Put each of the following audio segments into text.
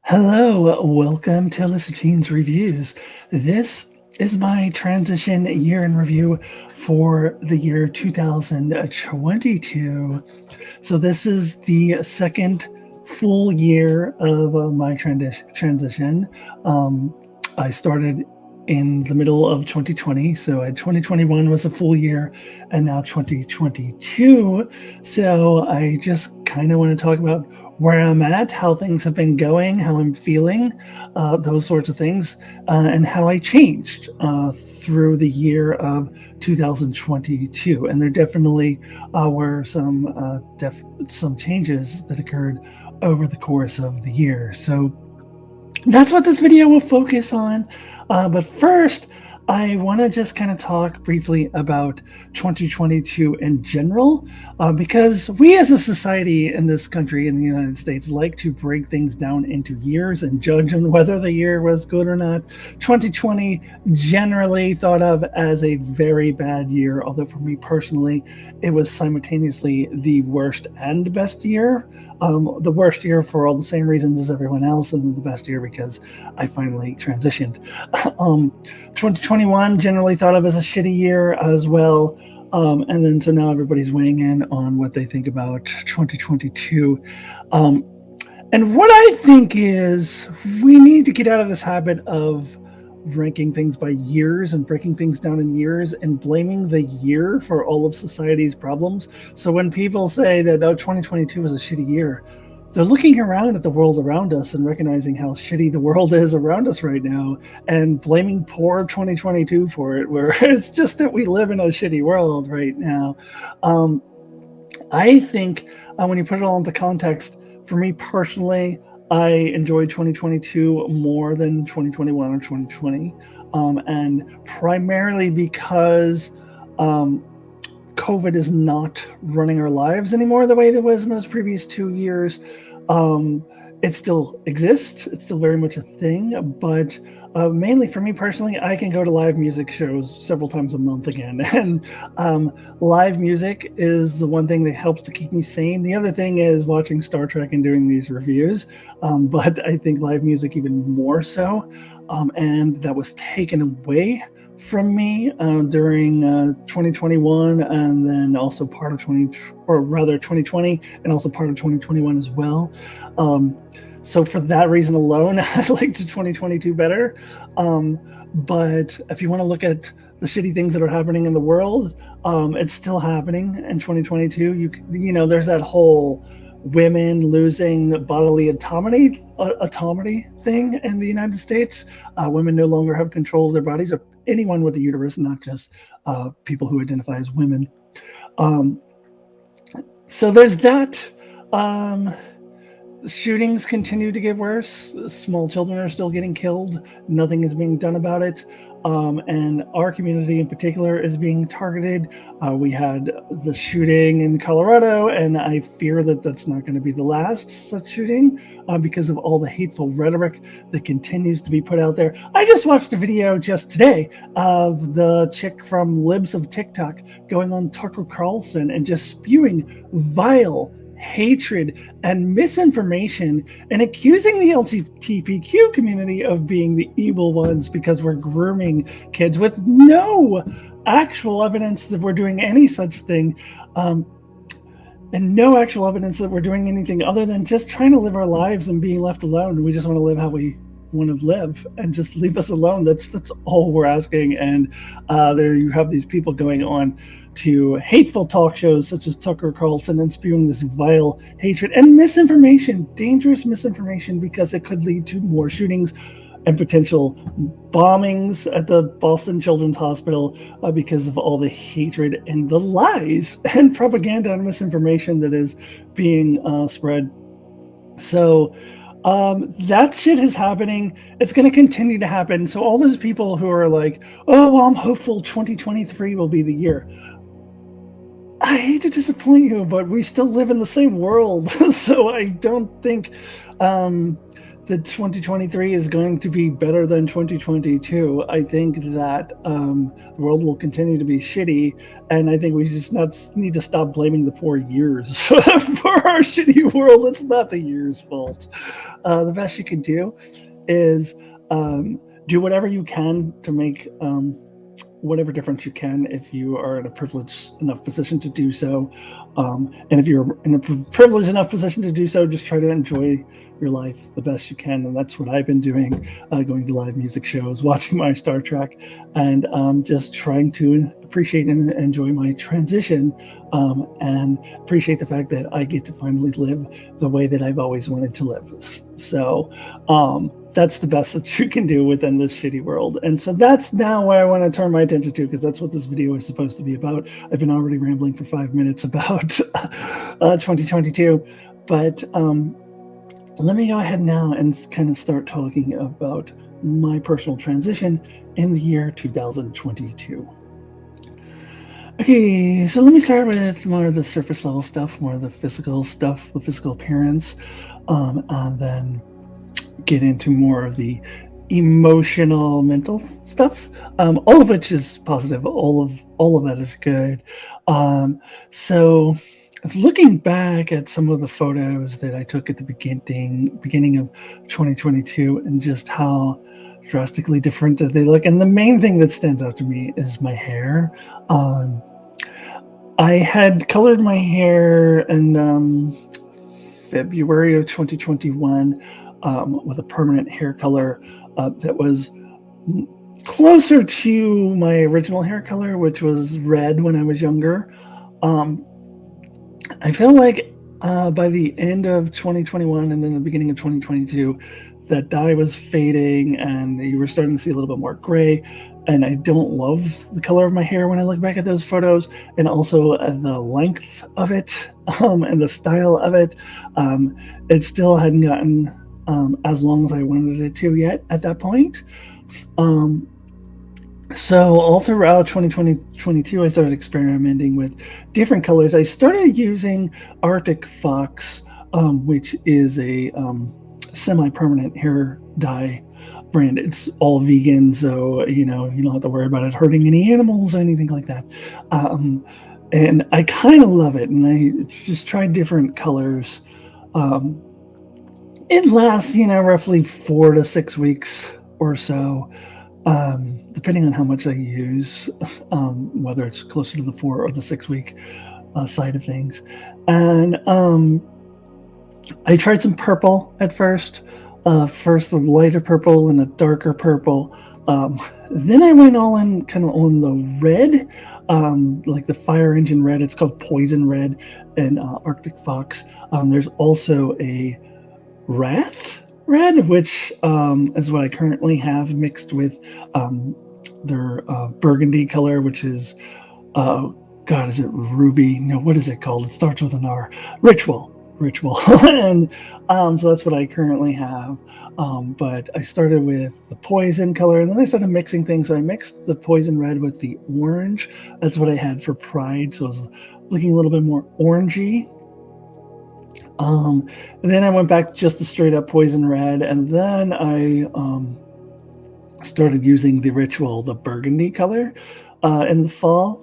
Hello, welcome to Alyssa Reviews. This is my transition year in review for the year 2022. So this is the second full year of my transition. Um, I started in the middle of 2020, so 2021 was a full year, and now 2022. So I just kind of want to talk about where I'm at, how things have been going, how I'm feeling, those sorts of things, and how I changed through the year of 2022. And there definitely were some changes that occurred over the course of the year. So that's what this video will focus on. But first, I want to just kind of talk briefly about 2022 in general, because we as a society in this country, in the United States, like to break things down into years and judge on whether the year was good or not. 2020 generally thought of as a very bad year, although for me personally, it was simultaneously the worst and best year. The worst year for all the same reasons as everyone else, and the best year because I finally transitioned. 2021 generally thought of as a shitty year as well. And then so now everybody's weighing in on what they think about 2022. And what I think is we need to get out of this habit of ranking things by years and breaking things down in years and blaming the year for all of society's problems. So when people say that 2022 was a shitty year, they're looking around at the world around us and recognizing how shitty the world is around us right now and blaming poor 2022 for it, where it's just that we live in a shitty world right now. I think when you put it all into context, for me personally, I enjoyed 2022 more than 2021 or 2020, and primarily because COVID is not running our lives anymore the way it was in those previous 2 years. It still exists. It's still very much a thing, but mainly for me personally, I can go to live music shows several times a month again. And live music is the one thing that helps to keep me sane. The other thing is watching Star Trek and doing these reviews, but I think live music even more so. And that was taken away from me during 2021, and then also part of 2020, and also part of 2021 as well. So for that reason alone, I liked 2022 better. But if you want to look at the shitty things that are happening in the world, it's still happening in 2022. You know, there's that whole women losing bodily autonomy thing in the United States. Women no longer have control of their bodies, or anyone with a uterus, not just people who identify as women. So there's that. Shootings continue to get worse. Small children are still getting killed. Nothing is being done about it. And our community in particular is being targeted. We had the shooting in Colorado, and I fear that that's not going to be the last such shooting because of all the hateful rhetoric that continues to be put out there. I just watched a video just today of the chick from Libs of TikTok going on Tucker Carlson and just spewing vile hatred and misinformation and accusing the LGBTQ community of being the evil ones because we're grooming kids with no actual evidence that we're doing any such thing, and no actual evidence that we're doing anything other than just trying to live our lives and being left alone. We just want to live how we want to live and just leave us alone. That's all we're asking. And there you have these people going on to hateful talk shows such as Tucker Carlson and spewing this vile hatred and misinformation, dangerous misinformation, because it could lead to more shootings and potential bombings at the Boston Children's Hospital because of all the hatred and the lies and propaganda and misinformation that is being spread. So that shit is happening. It's going to continue to happen. So all those people who are like, oh, well, I'm hopeful 2023 will be the year. I hate to disappoint you, but we still live in the same world. So I don't think that 2023 is going to be better than 2022. I think that the world will continue to be shitty, and I think we just not need to stop blaming the poor years for our shitty world. It's not the year's fault. The best you can do is do whatever you can to make whatever difference you can if you are in a privileged enough position to do so. And if you're in a privileged enough position to do so, just try to enjoy your life the best you can. And that's what I've been doing, going to live music shows, watching my Star Trek, and just trying to appreciate and enjoy my transition, and appreciate the fact that I get to finally live the way that I've always wanted to live. So that's the best that you can do within this shitty world. And so that's now what I want to turn my attention to, because that's what this video is supposed to be about. I've been already rambling for 5 minutes about 2022, but let me go ahead now and kind of start talking about my personal transition in the year 2022. Okay, so let me start with more of the surface level stuff, more of the physical stuff, the physical appearance, and then get into more of the emotional, mental stuff, all of which is positive. All of that is good. So looking back at some of the photos that I took at the beginning of 2022, and just how drastically different they look. And the main thing that stands out to me is my hair. I had colored my hair in February of 2021 with a permanent hair color that was closer to my original hair color, which was red when I was younger. I feel like by the end of 2021 and then the beginning of 2022, that dye was fading and you were starting to see a little bit more gray. And I don't love the color of my hair when I look back at those photos, and also the length of it and the style of it. It still hadn't gotten as long as I wanted it to yet at that point. So all throughout 2022, I started experimenting with different colors. I started using Arctic Fox, which is a semi-permanent hair dye brand. It's all vegan, so you don't have to worry about it hurting any animals or anything like that. And I kind of love it, and I just tried different colors. It lasts, roughly 4 to 6 weeks or so, depending on how much I use, whether it's closer to the 4 or the 6 week side of things. And I tried some purple at first. First a lighter purple and a darker purple. Then I went all in kind of on the red, like the fire engine red. It's called Poison Red and Arctic Fox. There's also a Wrath Red, which is what I currently have mixed with their burgundy color, which is, God, is it ruby? No, what is it called? It starts with an R. Ritual. And so that's what I currently have. But I started with the poison color, and then I started mixing things. So I mixed the poison red with the orange. That's what I had for Pride. So I was looking a little bit more orangey. And then I went back to just the straight up poison red, and then I started using the Ritual, the burgundy color, in the fall,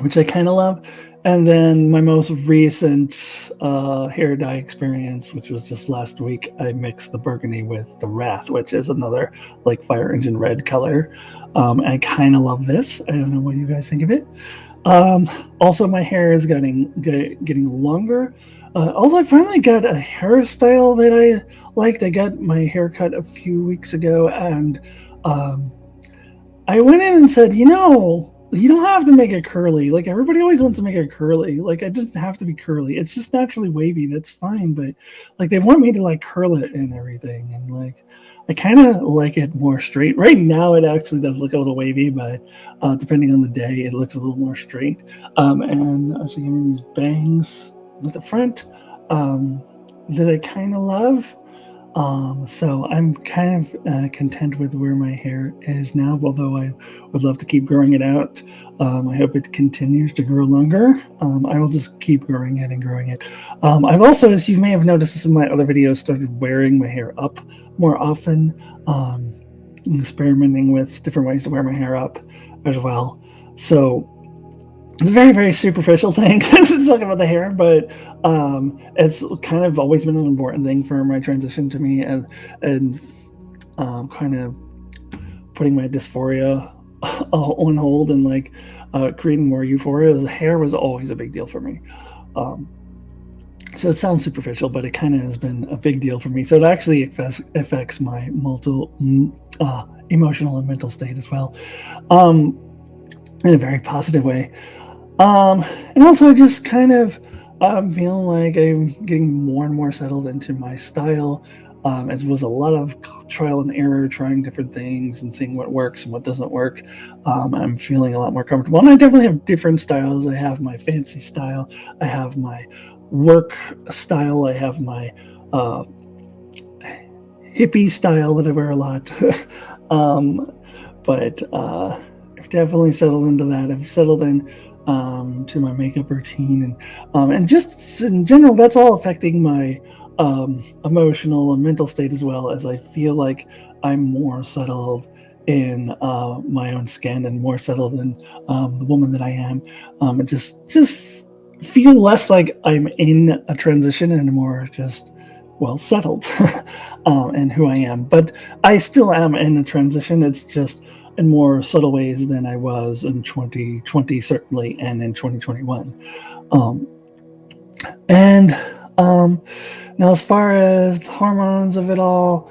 which I kind of love. And then my most recent hair dye experience, which was just last week, I mixed the burgundy with the Wrath, which is another like fire engine red color. I kind of love this. I don't know what you guys think of it. Also, my hair is getting longer. Also, I finally got a hairstyle that I liked. I got my hair cut a few weeks ago, and I went in and said, you don't have to make it curly. Like, everybody always wants to make it curly. Like, it doesn't have to be curly. It's just naturally wavy. That's fine. But, like, they want me to, like, curl it and everything. And, like, I kind of like it more straight. Right now, it actually does look a little wavy, but depending on the day, it looks a little more straight. And I should give me these bangs at the front that I kind of love. So I'm kind of content with where my hair is now, although I would love to keep growing it out. I hope it continues to grow longer. I will just keep growing it and growing it. I've also, as you may have noticed in my other videos, started wearing my hair up more often, um, experimenting with different ways to wear my hair up as well. So it's a very, very superficial thing to talk about the hair, but it's kind of always been an important thing for my transition to me, and kind of putting my dysphoria on hold and like creating more euphoria. Hair was always a big deal for me. Um, so it sounds superficial, but it kind of has been a big deal for me. So it actually affects my emotional and mental state as well, um, in a very positive way. Um, and also just kind of feeling like I'm getting more and more settled into my style. It was a lot of trial and error, trying different things and seeing what works and what doesn't work. I'm feeling a lot more comfortable. And I definitely have different styles. I have my fancy style, I have my work style, I have my uh, hippie style that I wear a lot. um, but I've definitely settled into that. I've settled in to my makeup routine, and just in general, that's all affecting my emotional and mental state as well. As I feel like I'm more settled in my own skin and more settled in the woman that I am, and just feel less like I'm in a transition and more just well settled and who I am. But I still am in a transition. It's just in more subtle ways than I was in 2020, certainly, and in 2021. Um, and Now, as far as the hormones of it all,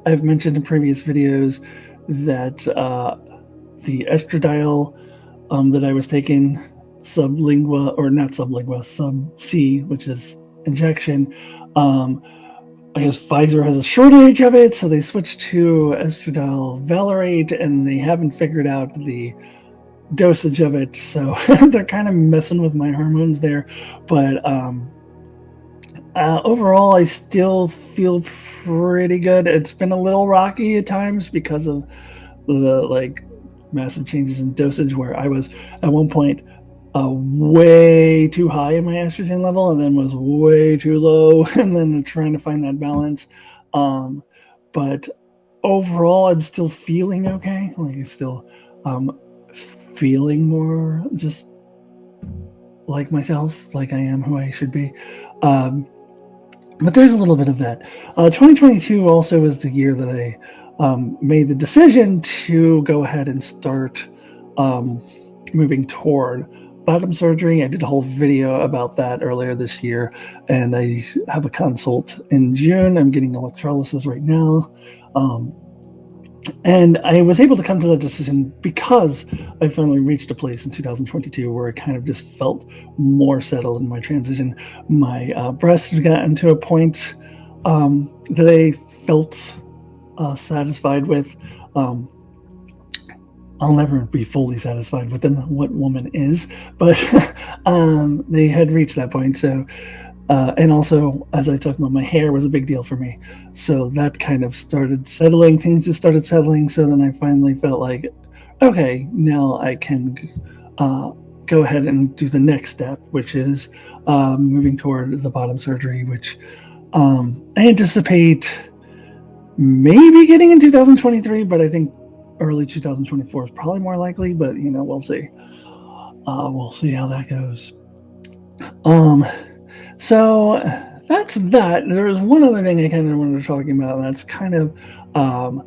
I've mentioned in previous videos that the estradiol that I was taking sublingual, or not sublingual, sub C, which is injection. Um, I guess Pfizer has a shortage of it, so they switched to estradiol valerate, and they haven't figured out the dosage of it. So they're kind of messing with my hormones there. But overall, I still feel pretty good. It's been a little rocky at times because of the like massive changes in dosage, where I was at one point way too high in my estrogen level and then was way too low, and then trying to find that balance. Um, but overall, I'm still feeling okay. Like, still um, feeling more just like myself, like I am who I should be. Um, but there's a little bit of that. 2022 also was the year that I made the decision to go ahead and start um, moving toward bottom surgery. I did a whole video about that earlier this year, and I have a consult in June. I'm getting electrolysis right now. And I was able to come to that decision because I finally reached a place in 2022 where I kind of just felt more settled in my transition. My breasts had gotten to a point that I felt satisfied with. Um, I'll never be fully satisfied with them, what woman is, but they had reached that point. So and also, as I talked about, my hair was a big deal for me. So that kind of started settling. Things just started settling. So then I finally felt like, okay, now I can uh, go ahead and do the next step, which is moving toward the bottom surgery, which I anticipate maybe getting in 2023, but I think early 2024 is probably more likely. But we'll see. We'll see how that goes. Um, So that's that. There was one other thing I kind of wanted to talk about, and that's kind of um,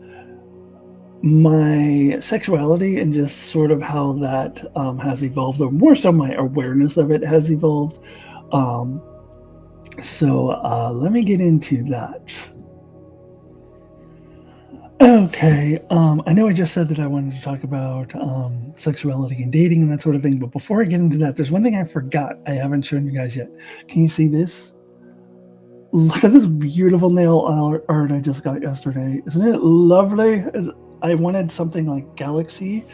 my sexuality and just sort of how that has evolved, or more so my awareness of it has evolved. Um, so let me get into that. Okay, I know I just said that I wanted to talk about sexuality and dating and that sort of thing, but before I get into that, there's one thing I forgot I haven't shown you guys yet. Can you see this? Look at this beautiful nail art I just got yesterday. Isn't it lovely? I wanted something like galaxy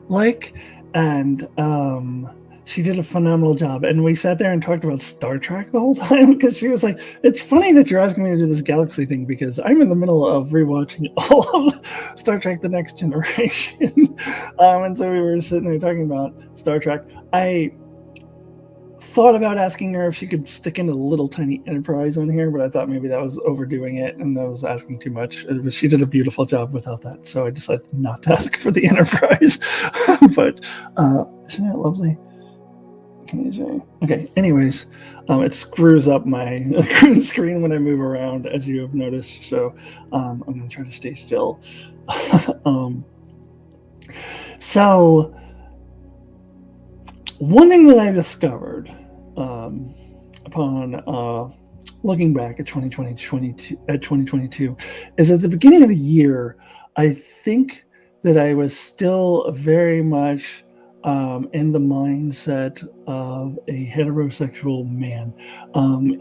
like, and she did a phenomenal job. And we sat there and talked about Star Trek the whole time because she was like, "It's funny that you're asking me to do this galaxy thing because I'm in the middle of rewatching all of Star Trek: The Next Generation." And so we were sitting there talking about Star Trek. I thought about asking her if she could stick in a little tiny Enterprise on here, but I thought maybe that was overdoing it and I was asking too much. She did a beautiful job without that, so I decided not to ask for the Enterprise. But isn't it lovely? Okay. Anyways, it screws up my screen when I move around, as you have noticed. So I'm going to try to stay still. So one thing that I discovered upon looking back at 2022 is at the beginning of the year, I think that I was still very much in the mindset of a heterosexual man,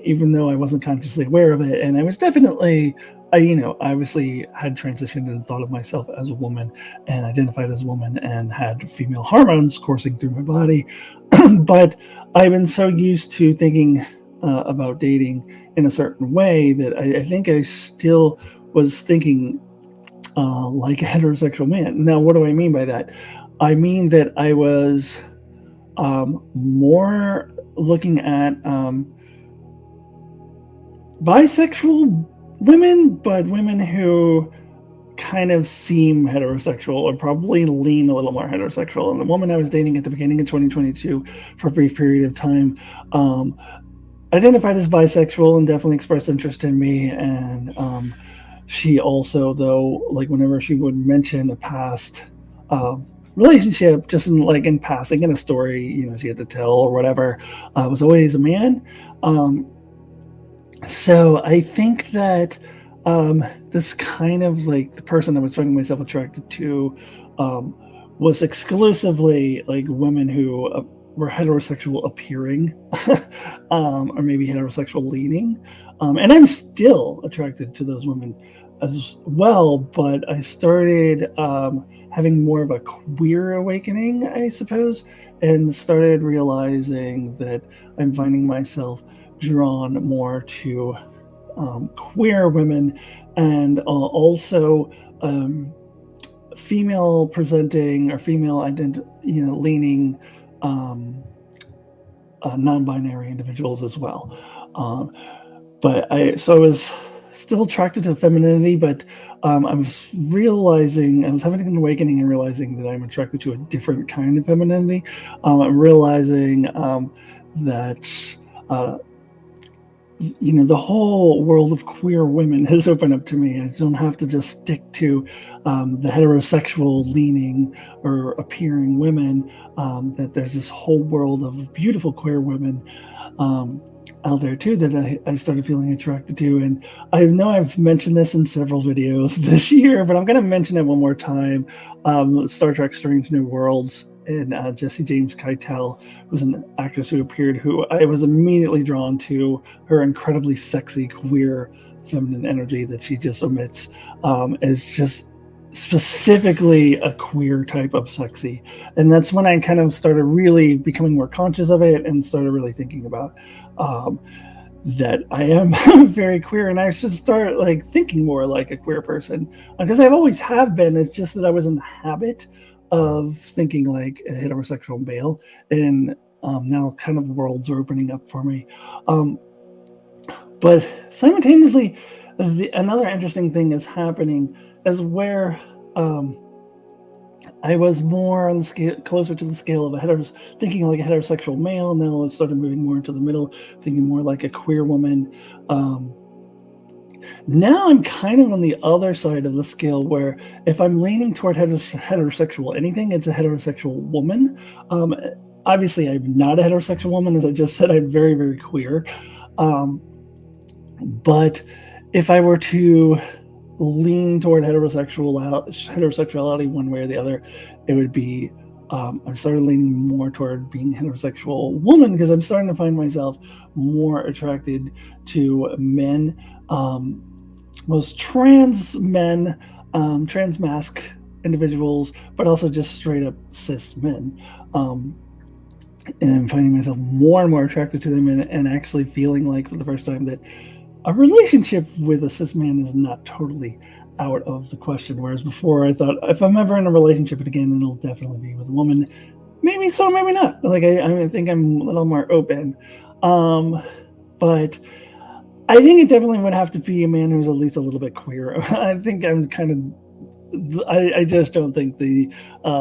even though I wasn't consciously aware of it. And I was definitely, obviously had transitioned and thought of myself as a woman and identified as a woman and had female hormones coursing through my body. But I've been so used to thinking about dating in a certain way that I think I still was thinking like a heterosexual man. Now, what do I mean by that? I mean that I was more looking at bisexual women, but women who kind of seem heterosexual and probably lean a little more heterosexual. And the woman I was dating at the beginning of 2022 for a brief period of time identified as bisexual and definitely expressed interest in me. And she also, though, like whenever she would mention a past relationship, just in passing in a story, she had to tell or whatever, was always a man. So I think that this kind of like the person I was finding myself attracted to was exclusively like women who were heterosexual appearing or maybe heterosexual leaning. And I'm still attracted to those women as well, but I started having more of a queer awakening, I suppose, and started realizing that I'm finding myself drawn more to queer women and also female presenting or female leaning non-binary individuals as well. So I was still attracted to femininity, but I was having an awakening and realizing that I'm attracted to a different kind of femininity. I'm realizing that the whole world of queer women has opened up to me. I don't have to just stick to the heterosexual leaning or appearing women, that there's this whole world of beautiful queer women out there too that I started feeling attracted to. And I know I've mentioned this in several videos this year, but I'm going to mention it one more time. Star Trek Strange New Worlds, and Jesse James Keitel was an actress who appeared, who I was immediately drawn to her incredibly sexy, queer, feminine energy that she just emits, is just specifically a queer type of sexy. And that's when I kind of started really becoming more conscious of it and started really thinking about that I am very queer and I should start like thinking more like a queer person, because I've always have been. It's just that I was in the habit of thinking like a heterosexual male, and now kind of worlds are opening up for me. But simultaneously, another interesting thing is happening is where I was more on the scale, closer to the scale of thinking like a heterosexual male. Now it started moving more into the middle, thinking more like a queer woman. Now I'm kind of on the other side of the scale where if I'm leaning toward heterosexual anything, it's a heterosexual woman. Obviously, I'm not a heterosexual woman. As I just said, I'm very, very queer. But if I were to lean toward heterosexuality one way or the other, it would be I started leaning more toward being a heterosexual woman because I'm starting to find myself more attracted to men, most trans men, trans masc individuals, but also just straight up cis men. and I'm finding myself more and more attracted to them, and actually feeling like for the first time that a relationship with a cis man is not totally out of the question. Whereas before, I thought if I'm ever in a relationship again, it'll definitely be with a woman. Maybe so, maybe not. Like I think I'm a little more open, but I think it definitely would have to be a man who's at least a little bit queer. I think I'm kind of. I just don't think the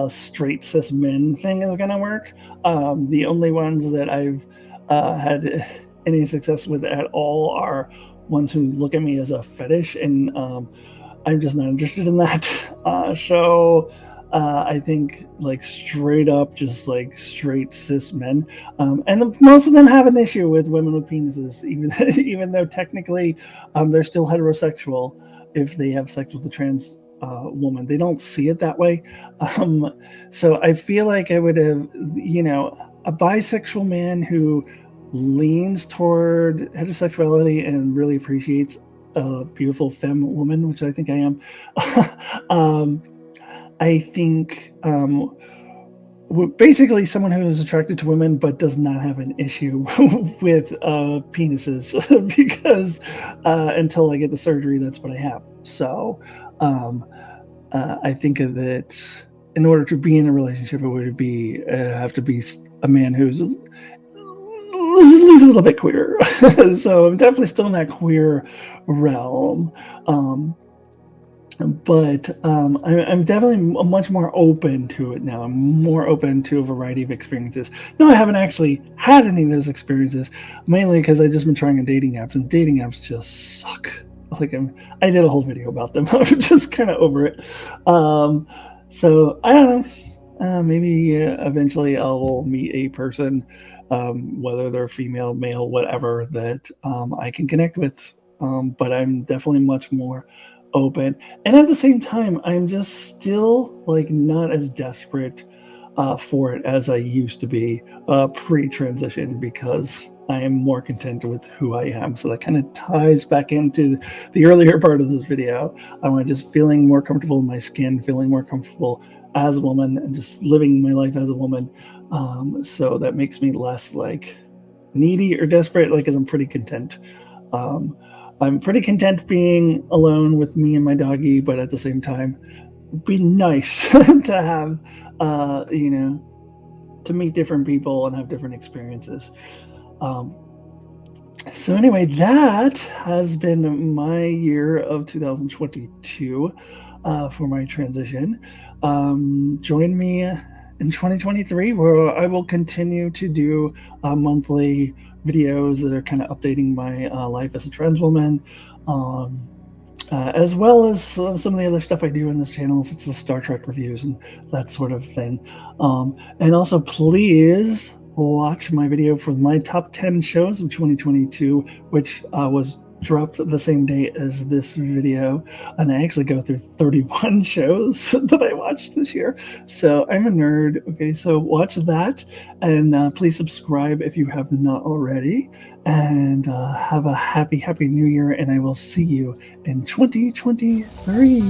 straight cis men thing is going to work. The only ones that I've had any success with at all are ones who look at me as a fetish, and I'm just not interested in that. I think like straight up, just like straight cis men, and most of them have an issue with women with penises, even even though technically they're still heterosexual if they have sex with a trans woman. They don't see it that way. Um, so I feel like I would have, a bisexual man who leans toward heterosexuality and really appreciates a beautiful femme woman, which I think I am. um, I think basically someone who is attracted to women but does not have an issue with penises because until I get the surgery, that's what I have. So um, I think of it. In order to be in a relationship, it would be have to be a man who's at least a little bit queer. So I'm definitely still in that queer realm. Um, but I'm definitely much more open to it now. I'm more open to a variety of experiences. No, I haven't actually had any of those experiences, mainly because I've just been trying on dating apps, and dating apps just suck. Like I did a whole video about them. I'm just kind of over it. Um, so I don't know. Maybe eventually I will meet a person, whether they're female, male, whatever, that I can connect with. But I'm definitely much more open, and at the same time I'm just still like not as desperate for it as I used to be pre-transition, because I am more content with who I am. So that kind of ties back into the earlier part of this video. I'm just feeling more comfortable in my skin, feeling more comfortable as a woman, and just living my life as a woman. So that makes me less like needy or desperate, like, 'cause I'm pretty content. Um, I'm pretty content being alone with me and my doggy, but at the same time, it'd be nice to have, to meet different people and have different experiences. Um, so anyway, that has been my year of 2022 for my transition. Join me in 2023, where I will continue to do monthly videos that are kind of updating my life as a trans woman, um, as well as some of the other stuff I do on this channel, such as Star Trek reviews and that sort of thing. And also, please watch my video for my top 10 shows of 2022, which was dropped the same day as this video, and I actually go through 31 shows that I watched this year. So I'm a nerd. Okay, so watch that, and please subscribe if you have not already, and have a happy new year, and I will see you in 2023.